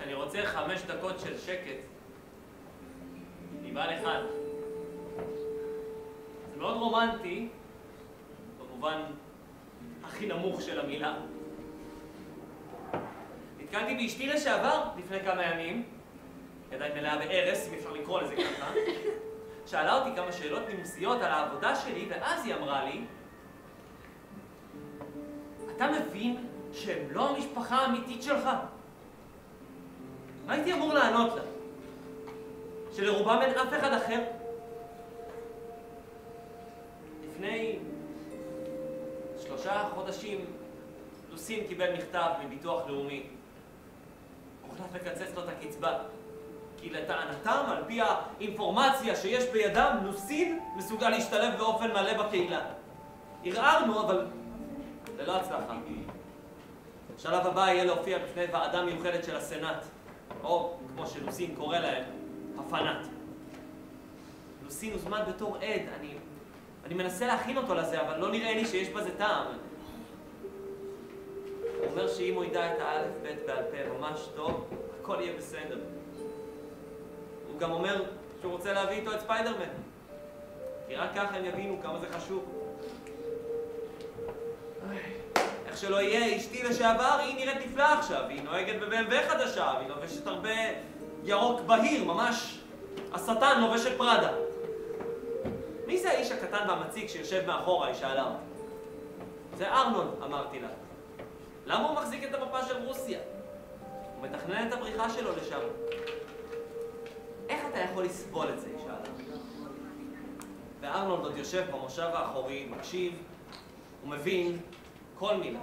אני רוצה 5 דקות של שקט. נבעל אחד. זה מאוד רומנטי, במובן הכי נמוך של המילה. נתקלתי באשתי לשעבר לפני כמה ימים, ידיים מלאה בארס, אם אפשר לקרוא לזה ככה. שאלה אותי כמה שאלות נימוסיות על העבודה שלי, ואז היא אמרה לי, אתה מבין שהם לא המשפחה האמיתית שלך? מה הייתי אמור לענות לה? שלרובם אין אף אחד אחר? לפני 3 חודשים לוסין קיבל מכתב מביטוח לאומי. הוחלט לקצץ לו את הקצבה. כי לטענתם, על פי האינפורמציה שיש בידם, לוסין מסוגל להשתלב באופן מלא בקהילה. ערערנו, אבל ללא הצלחה. השלב הבא יהיה להופיע בפני ועדה מיוחדת של הסנאט, או כמו שלוסין קורא להם, הפנאט. לוסין הוזמן בתור עד, אני מנסה להכין אותו לזה, אבל לא נראה לי שיש בזה טעם. הוא אומר שאם הוא ידע את האלף בית בעל פה ממש טוב, הכל יהיה בסדר. הוא גם אומר שהוא רוצה להביא איתו את ספיידרמן, כי רק ככה הם יבינו כמה זה חשוב. איך שלא יהיה, אשתי לשעבר היא נראית נפלאה עכשיו, היא נוהגת ב-BMW חדשה, והיא לובשת הרבה ירוק בהיר, ממש השטן לובש את פראדה. מי זה האיש הקטן והמציג שיושב מאחורה? היא שאלה אותי. זה ארנון, אמרתי לה. למה הוא מחזיק את המפה של רוסיה? הוא מתכנן את הבריחה שלו לשם. איך אתה יכול לסבול את זה? היא שאלה. וארנון עוד יושב במושב האחורי, מקשיב, ומבין כל מילה.